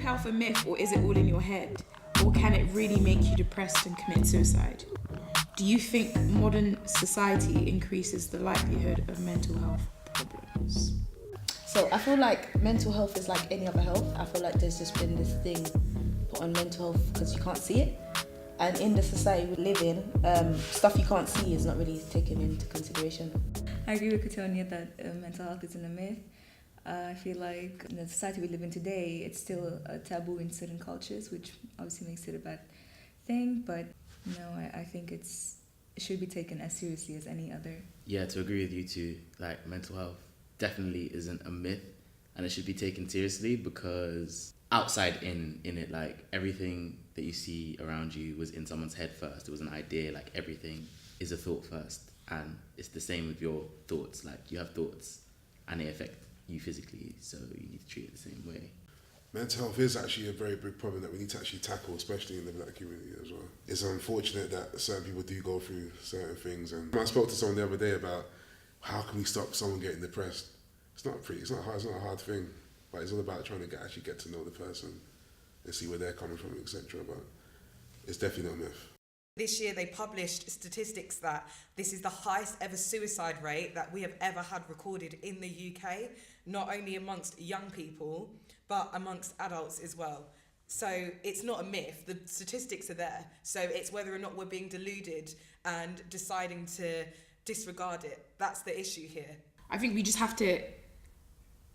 health a myth, or is it all in your head? Or can it really make you depressed and commit suicide? Do you think modern society increases the likelihood of mental health problems? So I feel like mental health is like any other health. I feel like there's just been this thing put on mental health because you can't see it. And in the society we live in, stuff you can't see is not really taken into consideration. I agree with Katonia that mental health isn't a myth. I feel like in the society we live in today, it's still a taboo in certain cultures, which obviously makes it a bad thing. But no, I think it should be taken as seriously as any other. Yeah, to agree with you too, like mental health definitely isn't a myth, and it should be taken seriously because outside in it, like everything that you see around you was in someone's head first. It was an idea, like everything is a thought first, and it's the same with your thoughts. Like you have thoughts and they affect you physically, so you need to treat it the same way. Mental health is actually a very big problem that we need to actually tackle, especially in the black community as well. It's unfortunate that certain people do go through certain things, and I spoke to someone the other day about how can we stop someone getting depressed. It's not a hard thing, but it's all about trying to actually get to know the person and see where they're coming from, etc. But it's definitely not a myth. This year they published statistics that this is the highest ever suicide rate that we have ever had recorded in the UK, not only amongst young people, but amongst adults as well. So it's not a myth, the statistics are there. So it's whether or not we're being deluded and deciding to disregard it. That's the issue here. I think we just have to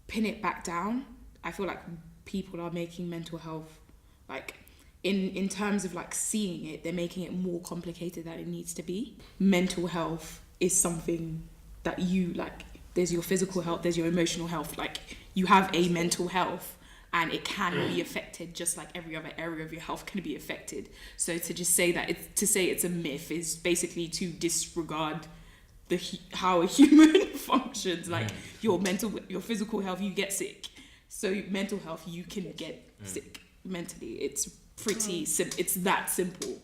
pin it back down. I feel like people are making mental health, like, in terms of like seeing it, they're making it more complicated than it needs to be. Mental health is something that you like, there's your physical health, there's your emotional health. Like you have a mental health and it can be affected just like every other area of your health can be affected. So to just say that it's a myth is basically to disregard how a human functions. Like your physical health, you get sick. So mental health, you can get sick mentally. It's pretty simple. It's that simple.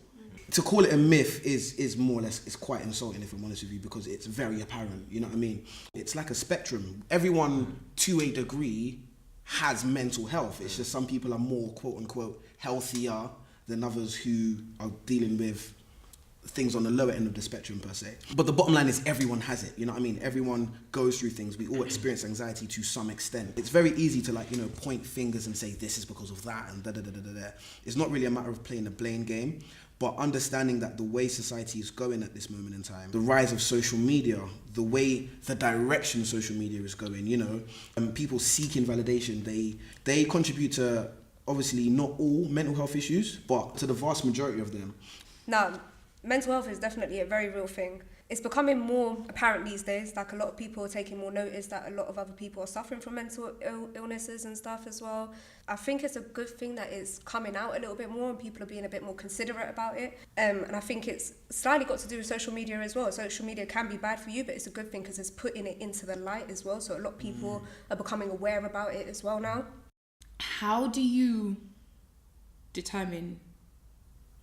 To call it a myth is more or less, it's quite insulting if I'm honest with you, because it's very apparent, you know what I mean? It's like a spectrum. Everyone to a degree has mental health. It's just some people are more quote unquote healthier than others who are dealing with things on the lower end of the spectrum per se. But the bottom line is everyone has it, you know what I mean? Everyone goes through things. We all experience anxiety to some extent. It's very easy to like, you know, point fingers and say this is because of that and da-da-da-da-da. It's not really a matter of playing a blame game, but understanding that the way society is going at this moment in time, the rise of social media, the direction social media is going, you know, and people seeking validation, they contribute to obviously not all mental health issues, but to the vast majority of them. Now, mental health is definitely a very real thing. It's becoming more apparent these days, like a lot of people are taking more notice that a lot of other people are suffering from mental illnesses and stuff as well. I think it's a good thing that it's coming out a little bit more and people are being a bit more considerate about it. And I think it's slightly got to do with social media as well. Social media can be bad for you, but it's a good thing because it's putting it into the light as well. So a lot of people are becoming aware about it as well now. How do you determine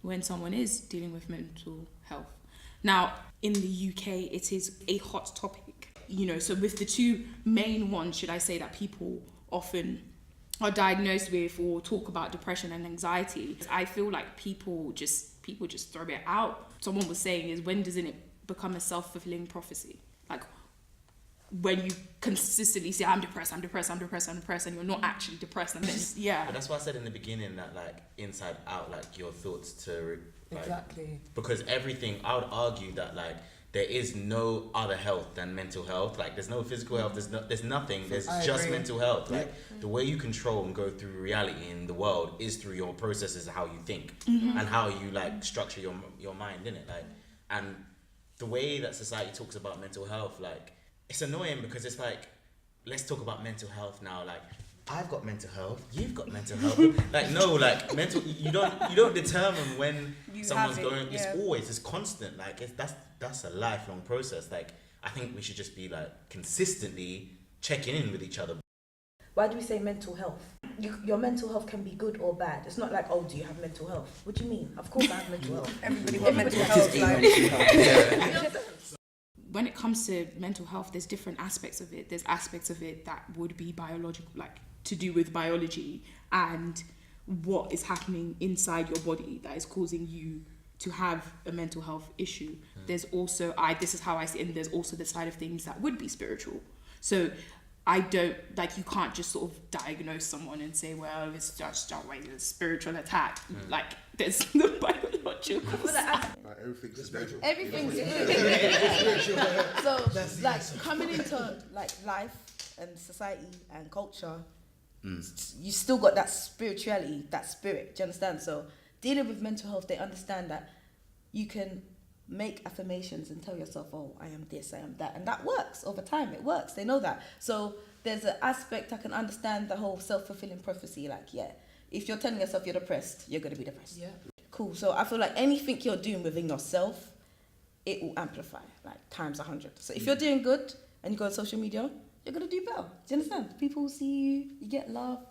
when someone is dealing with mental health? Now, in the UK, it is a hot topic, you know, so with the two main ones, should I say, that people often are diagnosed with or talk about, depression and anxiety, I feel like people just throw it out. Someone was saying is, when doesn't it become a self-fulfilling prophecy? Like, when you consistently say, I'm depressed, and you're not actually depressed, and then, yeah. But that's why I said in the beginning that, like, inside out, like, your thoughts to... Like, Exactly. Because everything, I would argue that, like, there is no other health than mental health. Like, there's no physical health, there's nothing, there's just mental health. Like, the way you control and go through reality in the world is through your processes of how you think and how you, like, structure your mind, innit? Like, and the way that society talks about mental health, like, it's annoying because it's like, let's talk about mental health now. Like, I've got mental health, you've got mental health. Like, no, like, mental, you don't determine when someone's going, it's constant. Like, that's a lifelong process. Like, I think we should just be like consistently checking in with each other. Why do we say mental health? Your mental health can be good or bad. It's not like, oh, do you have mental health? What do you mean? Of course I have mental health. Everybody got mental health. When it comes to mental health, there's different aspects of it. There's aspects of it that would be biological, like to do with biology, and what is happening inside your body that is causing you to have a mental health issue. There's also, this is how I see it, and there's also the side of things that would be spiritual. So I don't, like, you can't just sort of diagnose someone and say, well, it's just a spiritual attack. Like, there's the biological side. Like everything's spiritual. Everything's spiritual. So, like, coming into, like, life and society and culture, you still got that spirituality, that spirit, do you understand? So, dealing with mental health, they understand that you can make affirmations and tell yourself, oh, I am this, I am that, and that works over time. It works. They know that. So there's an aspect I can understand, the whole self-fulfilling prophecy. Like, yeah, if you're telling yourself you're depressed, you're going to be depressed. Yeah. Cool. So I feel like anything you're doing within yourself, it will amplify, like, times 100. So if you're doing good and you go on social media, you're going to do better. Do you understand? People will see you, you get love.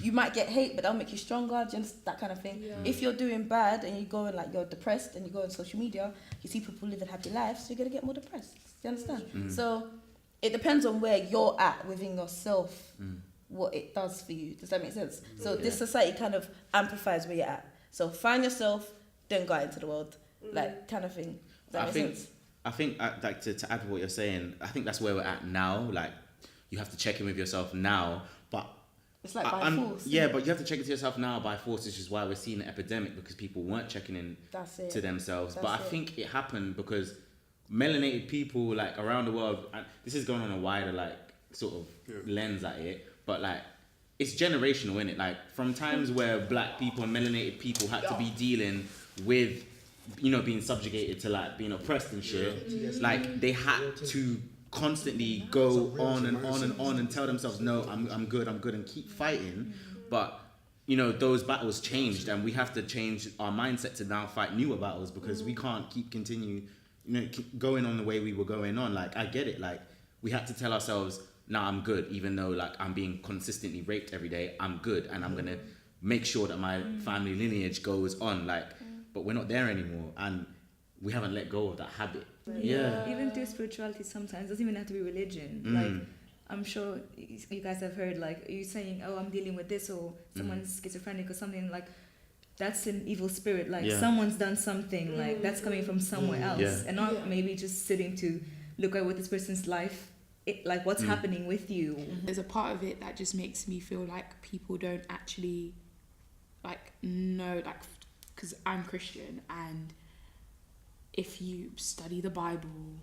You might get hate, but that'll make you stronger, just that kind of thing. Yeah. If you're doing bad and you go and, like, you're depressed and you go on social media, you see people living happy lives, so you're gonna get more depressed. Do you understand? So it depends on where you're at within yourself, what it does for you. Does that make sense? So this society kind of amplifies where you're at. So find yourself, then go out into the world, like, kind of thing. Does that make sense? I think, like, to add to what you're saying, I think that's where we're at now. Like, you have to check in with yourself now, but it's like by force. Yeah, but you have to check into yourself now by force, which is why we're seeing an epidemic, because people weren't checking in to themselves. But I think it happened because melanated people, like, around the world, and this is going on a wider, like, sort of lens at it, but, like, it's generational, isn't it? Like, from times where black people and melanated people had to be dealing with, you know, being subjugated to, like, being oppressed and shit, like, they had to constantly go on and on and on and tell themselves, no, I'm good, and keep fighting. But, you know, those battles changed, and we have to change our mindset to now fight newer battles, because we can't continue, you know, keep going on the way we were going on. Like, I get it. Like, we had to tell ourselves, nah, I'm good, even though, like, I'm being consistently raped every day. I'm good, and I'm gonna make sure that my family lineage goes on. Like, but we're not there anymore, and we haven't let go of that habit. Yeah. Even through spirituality sometimes, it doesn't even have to be religion. Like, I'm sure you guys have heard, like, you saying, oh, I'm dealing with this, or someone's schizophrenic or something, like, that's an evil spirit. Like, someone's done something, like, that's coming from somewhere else. And not maybe just sitting to look at what this person's life, like, what's happening with you. There's a part of it that just makes me feel like people don't actually, like, know, like, because I'm Christian, and if you study the Bible,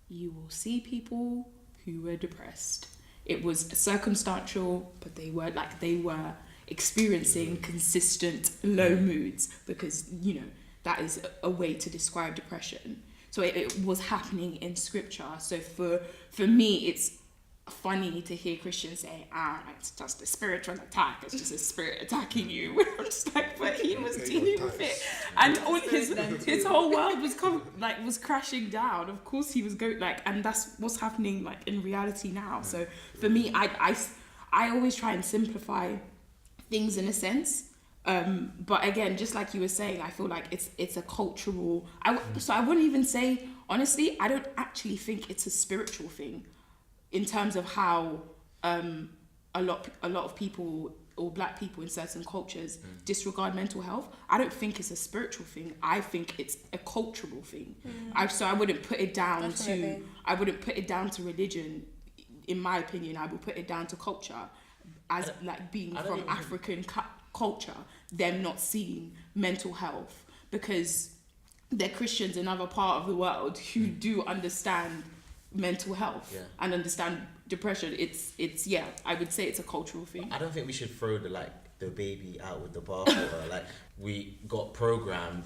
you will see people who were depressed. It was circumstantial, but they were experiencing consistent low moods, because, you know, that is a way to describe depression. So it was happening in scripture. So for me, it's funny to hear Christians say, it's just a spiritual attack, it's just a spirit attacking you. I'm just like, but he was dealing with it, and all his whole world was crashing down. Of course he was and that's what's happening, like, in reality now. So for me, I always try and simplify things in a sense, but again, just like you were saying, I feel like it's a cultural, so I wouldn't even say, honestly, I don't actually think it's a spiritual thing, in terms of how a lot of people, or black people in certain cultures, disregard mental health. I don't think it's a spiritual thing. I think it's a cultural thing. So I wouldn't put it down to religion. In my opinion, I would put it down to culture, as, like, being from African culture, them not seeing mental health, because they're Christians in other part of the world who do understand mental health and understand depression. It's I would say it's a cultural thing. I don't think we should throw the baby out with the bathwater. Like, we got programmed,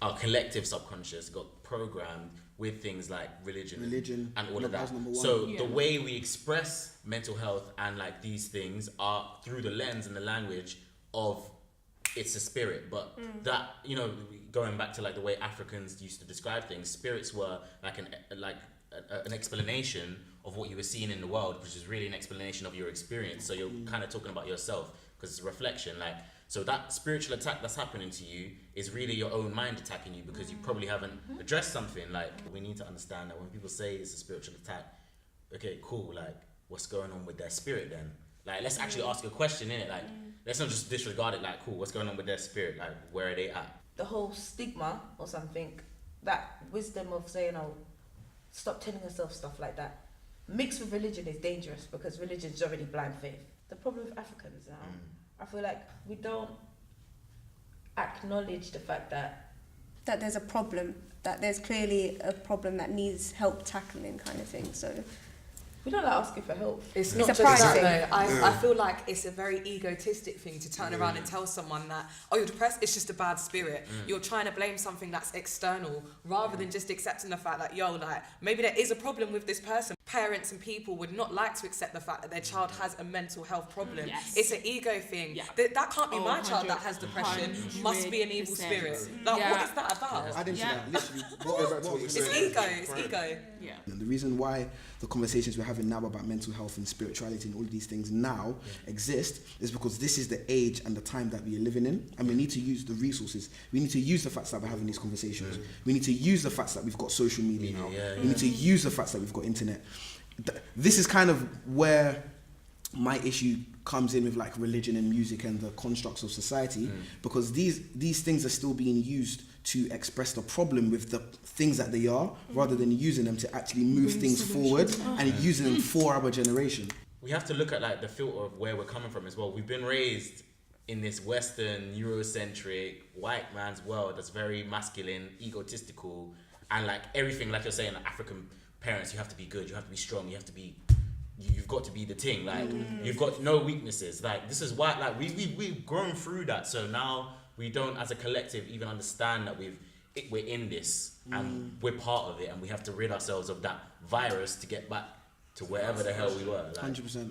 our collective subconscious got programmed with things like religion and all of that. So the way we express mental health and, like, these things are through the lens and the language of it's a spirit. But that, you know, going back to, like, the way Africans used to describe things, spirits were like an explanation of what you were seeing in the world, which is really an explanation of your experience. So you're kind of talking about yourself, because it's a reflection. Like, so that spiritual attack that's happening to you is really your own mind attacking you, because you probably haven't addressed something. Like, we need to understand that when people say it's a spiritual attack, okay, cool, like, what's going on with their spirit then? Like, let's actually ask a question, innit? Like, let's not just disregard it. Like, cool, what's going on with their spirit? Like, where are they at? The whole stigma or something, that wisdom of saying, oh, stop telling yourself stuff like that, mixed with religion is dangerous because religion is already blind faith. The problem with Africans now, I feel like we don't acknowledge the fact that there's a problem, that there's clearly a problem that needs help tackling, kind of thing. So we don't like asking for help. It's not It's a just pride that thing. though. I feel like it's a very egotistic thing to turn around and tell someone that, oh, you're depressed, it's just a bad spirit. You're trying to blame something that's external rather than just accepting the fact that, yo, like, maybe there is a problem with this person. Parents and people would not like to accept the fact that their child has a mental health problem. Yes. It's an ego thing. Yeah. That can't be my child that has depression. Must be an evil 100%. spirit. Like, what is that about? Add into that, literally. It's ego. It's ego. Yeah. And the reason why the conversations we're having now about mental health and spirituality and all of these things now exist is because this is the age and the time that we are living in, and we need to use the resources. We need to use the facts that we're having these conversations. We need to use the facts that we've got social media now. We need to use the facts that we've got internet. This is kind of where my issue comes in with like religion and music and the constructs of society, because these things are still being used to express the problem with the things that they are, rather than using them to actually move things forward and using them for our generation. We have to look at like the filter of where we're coming from as well. We've been raised in this Western, Eurocentric, white man's world that's very masculine, egotistical, and like everything, like you're saying, like African parents, you have to be good, you have to be strong, you've got to be the thing, like you've got no weaknesses. Like, this is why, like, we've grown through that, so now we don't as a collective even understand that we're in this and we're part of it, and we have to rid ourselves of that virus to get back to wherever the hell we were. Like, 100%.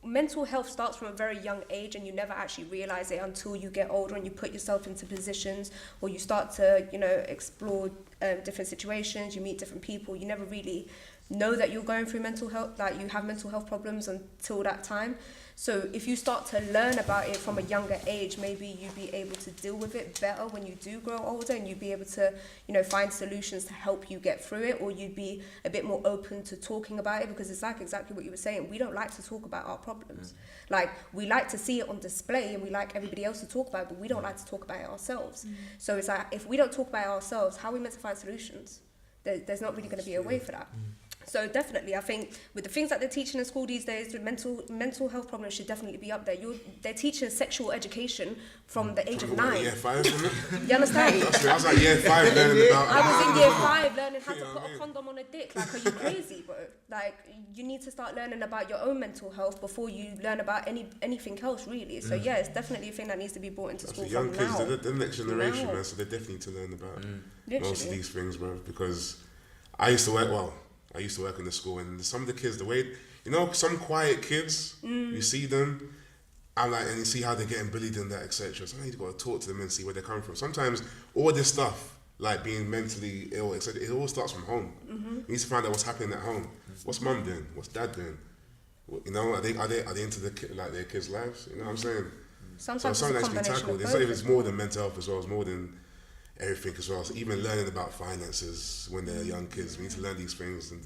mental health starts from a very young age, and you never actually realize it until you get older and you put yourself into positions, or you start to, explore different situations, you meet different people. You never really know that you're going through mental health, like you have mental health problems until that time. So if you start to learn about it from a younger age, maybe you'd be able to deal with it better when you do grow older, and you'd be able to, find solutions to help you get through it, or you'd be a bit more open to talking about it, because it's like exactly what you were saying. We don't like to talk about our problems. Like, we like to see it on display and we like everybody else to talk about it, but we don't like to talk about it ourselves. So it's like, if we don't talk about it ourselves, how are we meant to find solutions? There's not really going to be a way for that. So definitely, I think with the things that they're teaching in school these days, the mental health problems should definitely be up there. They're teaching sexual education from the age of 9. Year 5, isn't it? You understand? I was like year 5 learning about. I was in year 5 learning how to put a condom on a dick. Like, are you crazy, bro? Like, you need to start learning about your own mental health before you learn about anything else, really. So yeah, it's definitely a thing that needs to be brought into school for young from kids, now. they're the next generation, man. So they definitely need to learn about most of these things, bro. Because I used to work in the school, and some of the kids, the way, some quiet kids, you see them, and you see how they're getting bullied and that, etc. So you got to talk to them and see where they're coming from. Sometimes all this stuff, like being mentally ill, etc., it all starts from home. You need to find out what's happening at home. What's mum doing? What's dad doing? Are they into their kids' lives? You know what I'm saying? Sometimes so something it's a needs to be combination tackled. of both. It's more than mental health as well. It's more than everything as well. So even learning about finances when they're young kids, we need to learn these things, and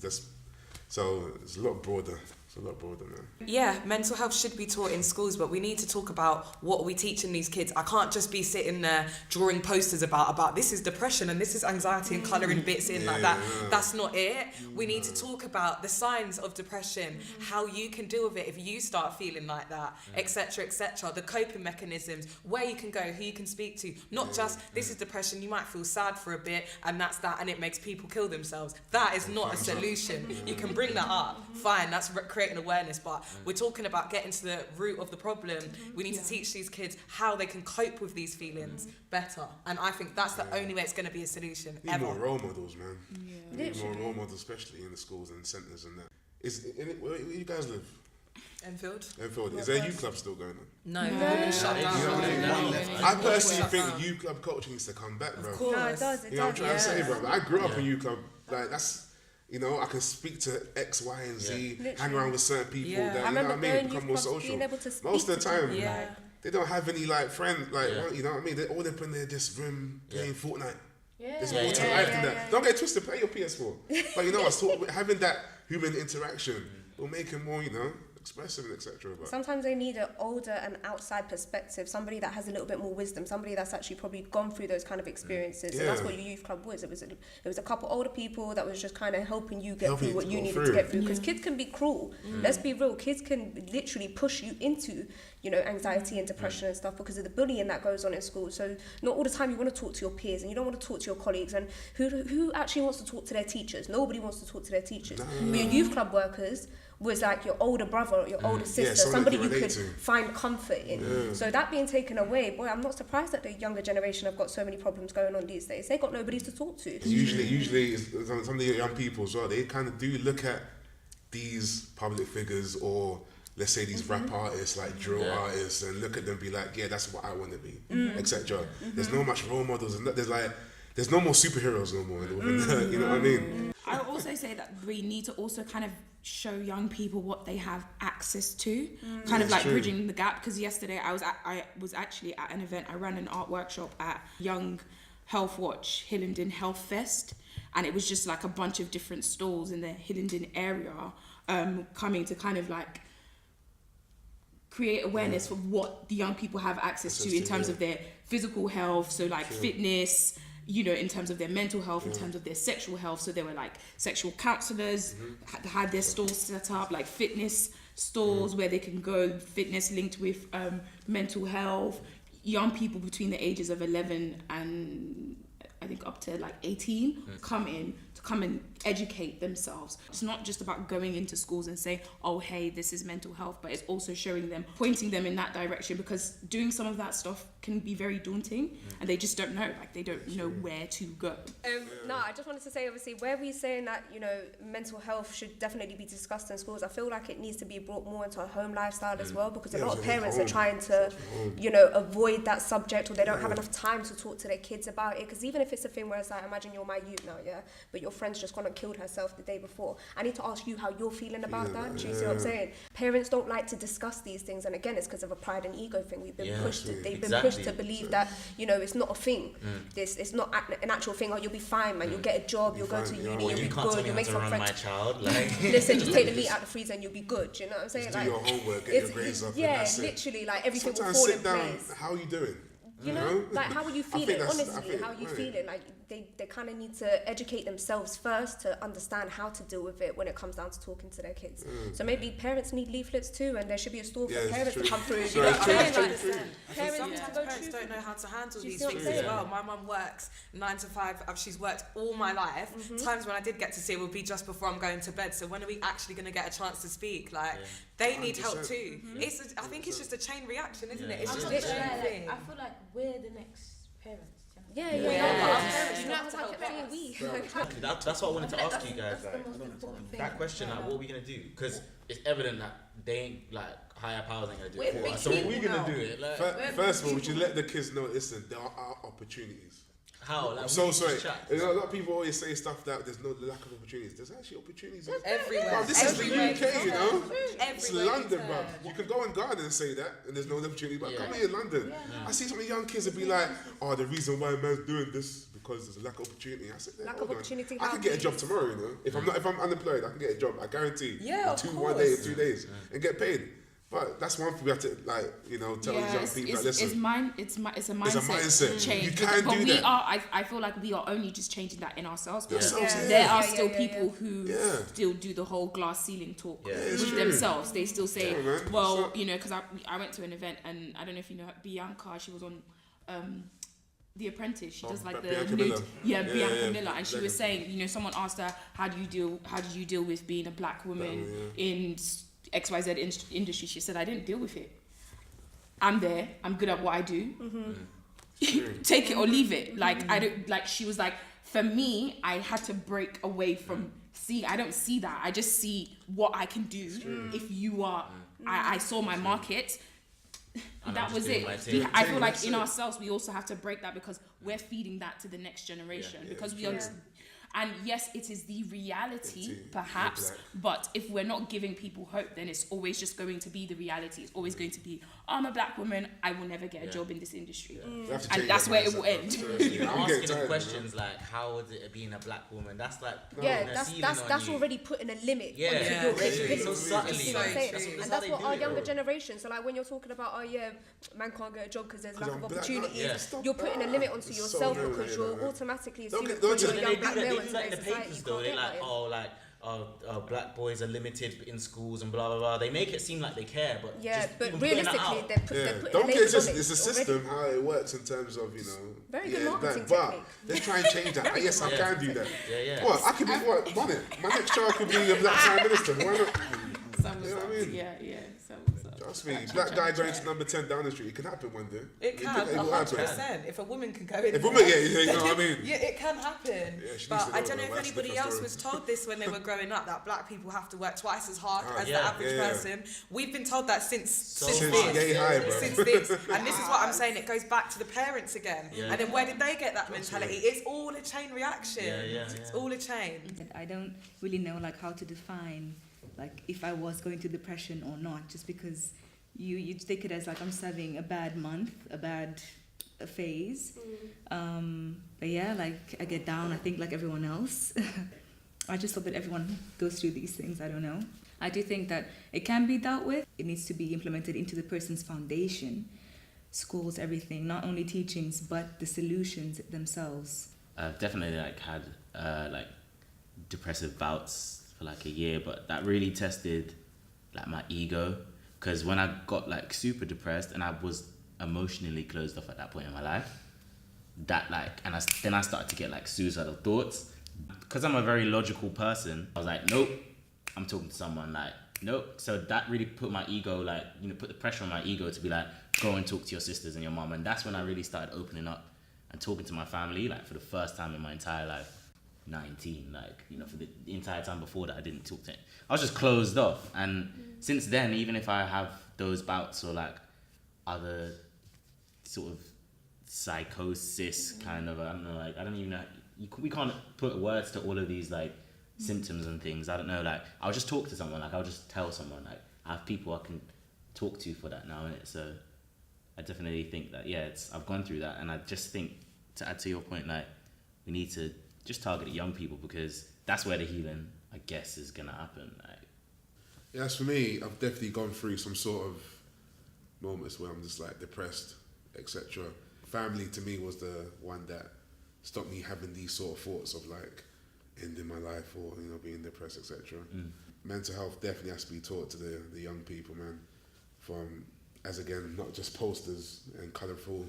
so it's a lot broader. It's a lot broader, man. Yeah, mental health should be taught in schools, but we need to talk about what we're teaching these kids. I can't just be sitting there drawing posters about this is depression and this is anxiety and colouring bits in like that. Yeah. That's not it. We need to talk about the signs of depression, how you can deal with it if you start feeling like that, etc., etc. The coping mechanisms, where you can go, who you can speak to. Not just, this is depression, you might feel sad for a bit and that's that, and it makes people kill themselves. That is not a solution. You can bring that up, fine, that's creating awareness, but we're talking about getting to the root of the problem. We need to teach these kids how they can cope with these feelings better, and I think that's the only way it's going to be a solution Need ever. more role models, man. Need more role models, especially in the schools and centres and that. Where you guys live? Enfield. Is there a youth club still going on? No, shut down. I personally think youth club culture needs to come back, bro. Of course. No, it does. You know what I'm trying to say, bro? I grew up in youth club. Like, that's, I can speak to X, Y, and Z, hang around with certain people that, I remember become more social. being able to speak Most of the time, to they don't have any, friends, you know what I mean? They're all up in their this room playing Fortnite. There's more to life than that. Don't get twisted, play your PS4. But, having that human interaction will make it more, expressive and etc. But sometimes they need an older and outside perspective, somebody that has a little bit more wisdom, somebody that's actually probably gone through those kind of experiences. And that's what your youth club was. It was a couple older people that was just kind of helping you get through what you needed to get through. Because kids can be cruel. Let's be real. Kids can literally push you into, you know, anxiety and depression and stuff because of the bullying that goes on in school. So not all the time you want to talk to your peers and you don't want to talk to your colleagues. And who actually wants to talk to their teachers? Nobody wants to talk to their teachers. But your youth club workers was like your older brother or your older sister, somebody you could find comfort in. So that being taken away, boy, I'm not surprised that the younger generation have got so many problems going on these days. They got nobody to talk to. Usually some of the young people as well, they kind of do look at these public figures or let's say these rap artists, like drill artists, and look at them and be like, yeah, that's what I want to be, etc. There's no much role models, and there's no more superheroes no more. You know what I mean? I would also say that we need to also kind of show young people what they have access to, kind of like bridging the gap. Because yesterday I was actually at an event. I ran an art workshop at Young Health Watch Hillingdon Health Fest, and it was just like a bunch of different stalls in the Hillingdon area coming to kind of like create awareness for what the young people have access to in terms of their physical health, so like fitness, you know, in terms of their mental health, in terms of their sexual health. So there were like sexual counselors had their stalls set up, like fitness stores where they can go, fitness linked with mental health. Young people between the ages of 11 and I think up to like 18 come and educate themselves. It's not just about going into schools and saying, oh, hey, this is mental health, but it's also showing them, pointing them in that direction, because doing some of that stuff can be very daunting and they just don't know, like they don't know where to go. No, I just wanted to say, obviously, where we're saying that, you know, mental health should definitely be discussed in schools, I feel like it needs to be brought more into a home lifestyle as well, because a lot of parents are trying to, you know, avoid that subject, or they don't have enough time to talk to their kids about it. Because even if it's a thing where it's like, imagine you're my youth now, but your friend's just gone and killed herself the day before, I need to ask you how you're feeling about that. Do you see what I'm saying? Parents don't like to discuss these things, and again, it's because of a pride and ego thing. We've been pushed. They've been pushed to believe that, you know, it's not a thing. It's not an actual thing. Oh, you'll be fine, man. You'll get a job. You'll go to uni. You'll be good. You'll make some friends. My child, like. Listen, just take the meat out the freezer and you'll be good. Do you know what I'm saying? Just like, do your homework, get your grades up. Yeah, literally, like everything Sometimes will fall sit in down. place. How are you doing? You know, like how are you feeling? Honestly, how are you right. feeling? Like they kind of need to educate themselves first to understand how to deal with it when it comes down to talking to their kids. So maybe parents need leaflets too, and there should be a store for parents to come through. You know what I'm saying? Like, Parents don't know how to handle these things as well. My mum works 9 to 5. She's worked all my life. Times when I did get to see her would be just before I'm going to bed. So when are we actually going to get a chance to speak? Like, they need help too. I think it's just a chain reaction, isn't it? It's just literally a thing. I feel like we're the next parents. Yeah. You don't have to help Exactly. That's what I wanted to ask you guys. Like, that question, like, what are we gonna do? Because it's evident that they ain't, like, higher powers ain't gonna do it for us. So what are we gonna do it? Like, first of all, we should let the kids know. Listen, there are opportunities. how? Like, I'm so sorry. You know, a lot of people always say stuff that there's no lack of opportunities. There's actually opportunities everywhere. Bro, this is the UK, you know. It's Everywhere London, bro. You can go in Ghana and say that, and there's no opportunity. But come here in London. I see some of the young kids that be like, "Oh, the reason why man's doing this because there's a lack of opportunity." I said, lack of opportunity. I can get a job tomorrow, you know. If I'm unemployed, I can get a job. I guarantee. Yeah, in 1 day, 2 days, and get paid. But that's one thing we have to, like, you know, tell these young people that, listen. It's a mindset change. You can but do that. I feel like we are only just changing that in ourselves. Yeah. There are still people who still do the whole glass ceiling talk with themselves. They still say, you know, because I went to an event, and I don't know if you know Bianca, she was on The Apprentice. She does like the Bianca nude, Miller. Bianca Miller, and she was saying, you know, someone asked her, how did you deal with being a black woman in XYZ industry? She said, I didn't deal with it. I'm there. I'm good at what I do. Take it or leave it. Like, I don't, like, she was like, for me, I had to break away from I don't see that. I just see what I can do. If you are, I saw my market. That was it. I feel like in ourselves, we also have to break that, because we're feeding that to the next generation, because we are. And yes, it is the reality, perhaps, but if we're not giving people hope, then it's always just going to be the reality. It's always going to be, I'm a black woman, I will never get a job in this industry. And that's where it will end. You're asking the questions like, how is it being a black woman? That's like, that's already putting a limit onto your capability. So subtly. You see what I'm saying? That's And that's what our younger generation. So like when you're talking about, man can't get a job because there's lack of opportunities, you're putting a limit onto yourself because you're automatically assuming you're a young black male in today's society. They're like, black boys are limited in schools and blah blah blah. They make it seem like they care, but but realistically, they're putting don't a get label just on it it's a system how it works in terms of very good marketing but technique. let's try and change that. Yes, I can do that. Yeah. What I could be run it. My next child could be a black prime minister. Why not? You know what I mean? Yeah. Trust me, black guy going to number 10 down the street, it can happen one day. It can, 100%. If a woman can go in, you know what I mean? Yeah, it can happen. Yeah, but I don't know if anybody else was told this when they were growing up, that black people have to work twice as hard as the average person. We've been told that since this. And this is what I'm saying, it goes back to the parents again. And then where did they get that mentality? It's all a chain reaction. It's all a chain. I don't really know like how to define like if I was going through depression or not, just because you take it as like I'm having a bad month, a bad phase. But yeah, like I get down, I think like everyone else. I just hope that everyone goes through these things, I don't know. I do think that it can be dealt with. It needs to be implemented into the person's foundation, schools, everything, not only teachings, but the solutions themselves. I've definitely like had like depressive bouts for like a year, but that really tested like my ego, because when I got like super depressed and I was emotionally closed off at that point in my life, that like, and then I started to get like suicidal thoughts. Because I'm a very logical person, I was like, nope, I'm talking to someone, like, nope. So that really put my ego, like, put the pressure on my ego to be like, go and talk to your sisters and your mom. And that's when I really started opening up and talking to my family, like for the first time in my entire life. 19, like, for the entire time before that I didn't talk to him. I was just closed off. And since then, even if I have those bouts or like other sort of psychosis kind of, I don't know, like, I don't even know, we can't put words to all of these like symptoms and things. I don't know, like, I'll just talk to someone, like I'll just tell someone, like I have people I can talk to for that now, innit? So I definitely think that, I've gone through that. And I just think, to add to your point, like, we need to just target young people, because that's where the healing, I guess, is gonna happen. Like, as for me, I've definitely gone through some sort of moments where I'm just like depressed, etc. Family to me was the one that stopped me having these sort of thoughts of like ending my life or being depressed, etc. Mental health definitely has to be taught to the young people, man. From, as again, not just posters and colourful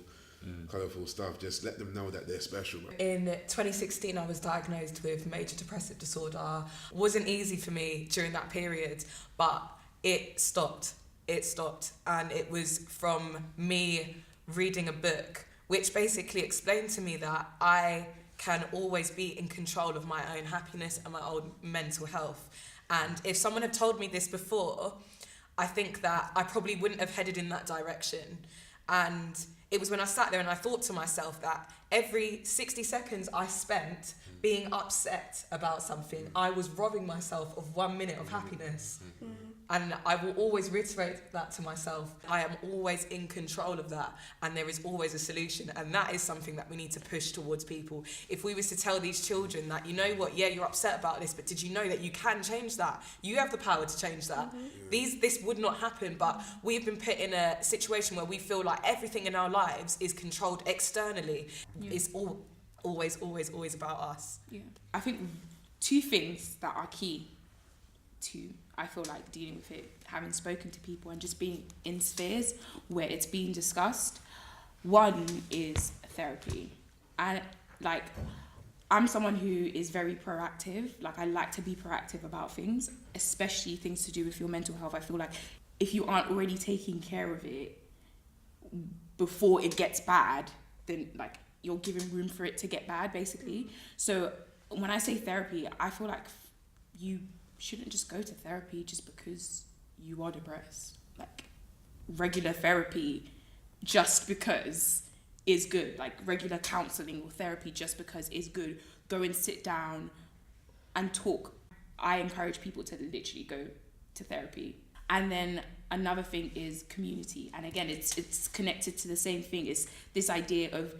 stuff, just let them know that they're special. In 2016 I was diagnosed with major depressive disorder. Wasn't easy for me during that period, but it stopped, and it was from me reading a book which basically explained to me that I can always be in control of my own happiness and my own mental health. And if someone had told me this before, I think that I probably wouldn't have headed in that direction. And it was when I sat there and I thought to myself that every 60 seconds I spent being upset about something, I was robbing myself of 1 minute of happiness. And I will always reiterate that to myself. I am always in control of that, and there is always a solution. And that is something that we need to push towards people. If we was to tell these children that, you're upset about this, but did you know that you can change that? You have the power to change that. This would not happen, but we've been put in a situation where we feel like everything in our lives is controlled externally. It's always about us. Yeah. I think two things that are key to, I feel like, dealing with it, having spoken to people and just being in spheres where it's being discussed. One is therapy. And I'm someone who is very proactive. Like, I like to be proactive about things, especially things to do with your mental health. I feel like if you aren't already taking care of it before it gets bad, then you're giving room for it to get bad, basically. So when I say therapy, I feel like you shouldn't just go to therapy just because you are depressed. Regular therapy just because is good. Regular counselling or therapy just because is good. Go and sit down and talk. I encourage people to literally go to therapy. And then another thing is community. And again, it's connected to the same thing. It's this idea of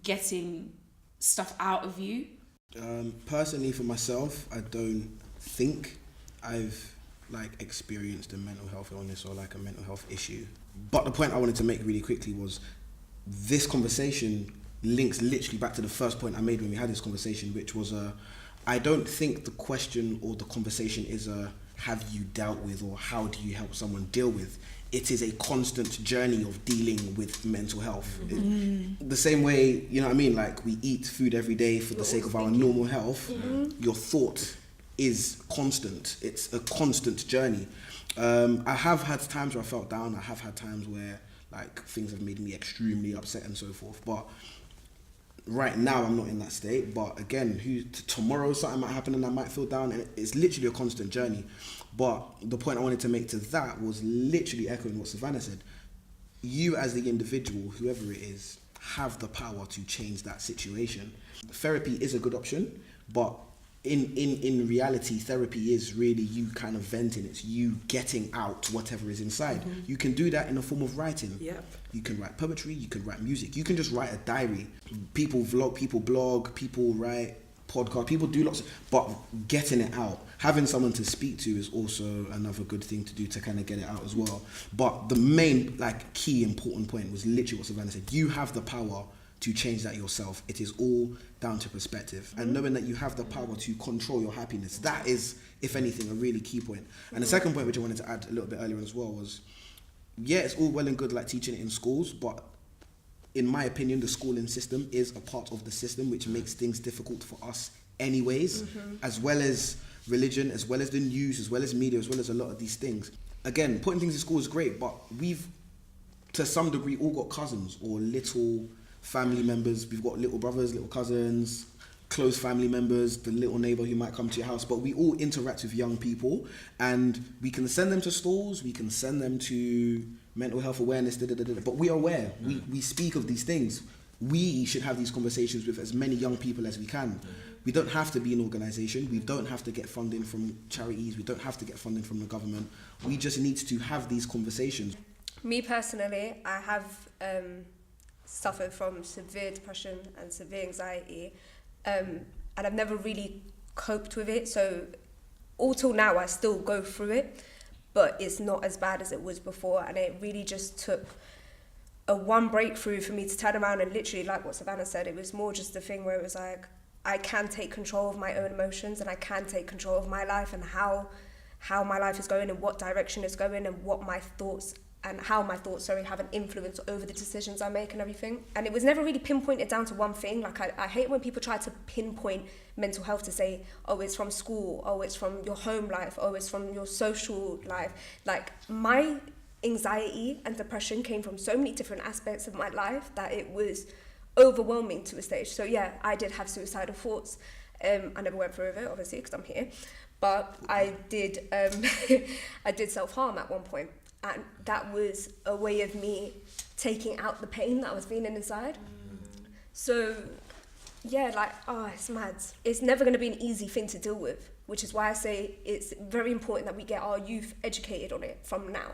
getting stuff out of you. Personally, for myself, I don't think I've experienced a mental health illness or a mental health issue. But the point I wanted to make really quickly was this conversation links literally back to the first point I made when we had this conversation, which was I don't think the question or the conversation is have you dealt with or how do you help someone deal with. It is a constant journey of dealing with mental health. The same way, you know what I mean, we eat food every day for the sake of our normal health. Your thought is constant. It's a constant journey. I have had times where I felt down. I have had times where things have made me extremely upset and so forth. But right now I'm not in that state. But again, tomorrow something might happen and I might feel down, and it's literally a constant journey. But the point I wanted to make to that was literally echoing what Savannah said. You as the individual, whoever it is, have the power to change that situation. Therapy is a good option, but in reality, therapy is really you kind of venting. It's you getting out whatever is inside. You can do that in a form of writing. Yep. You can write poetry, you can write music, you can just write a diary. People vlog, people blog, people write podcast, people do lots, but getting it out, having someone to speak to is also another good thing to do to kind of get it out as well. But the main key important point was literally what Savannah said. You have the power to change that yourself. It is all down to perspective, and knowing that you have the power to control your happiness. That is, if anything, a really key point. And the second point, which I wanted to add a little bit earlier as well, was it's all well and good teaching it in schools, but in my opinion, the schooling system is a part of the system which makes things difficult for us anyways, as well as religion, as well as the news, as well as media, as well as a lot of these things. Again, putting things in school is great, but we've, to some degree, all got cousins or little family members. We've got little brothers, little cousins, close family members, the little neighbour who might come to your house, but we all interact with young people, and we can send them to stalls, we can send them to mental health awareness, but we are aware, we speak of these things. We should have these conversations with as many young people as we can. We don't have to be an organisation, we don't have to get funding from charities, we don't have to get funding from the government. We just need to have these conversations. Me personally, I have suffered from severe depression and severe anxiety, and I've never really coped with it, so all till now I still go through it, but it's not as bad as it was before. And it really just took one breakthrough for me to turn around, and literally, like what Savannah said, it was more just a thing where it was I can take control of my own emotions, and I can take control of my life and how my life is going and what direction it's going, and what my thoughts and how my thoughts have an influence over the decisions I make and everything. And it was never really pinpointed down to one thing. I hate when people try to pinpoint mental health to say, oh, it's from school, oh, it's from your home life, oh, it's from your social life. My anxiety and depression came from so many different aspects of my life that it was overwhelming to a stage. So yeah, I did have suicidal thoughts. I never went through with it, obviously, because I'm here. But I did I did self-harm at one point. And that was a way of me taking out the pain that I was feeling inside. So, yeah, it's mad. It's never going to be an easy thing to deal with, which is why I say it's very important that we get our youth educated on it from now.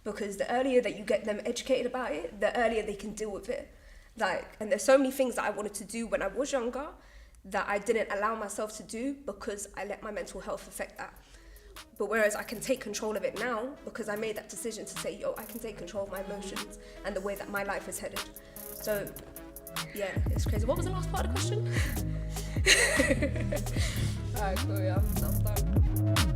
Because the earlier that you get them educated about it, the earlier they can deal with it. And there's so many things that I wanted to do when I was younger that I didn't allow myself to do because I let my mental health affect that. But whereas I can take control of it now because I made that decision to say, I can take control of my emotions and the way that my life is headed. So, yeah, it's crazy. What was the last part of the question? Alright, cool, yeah, I'm done.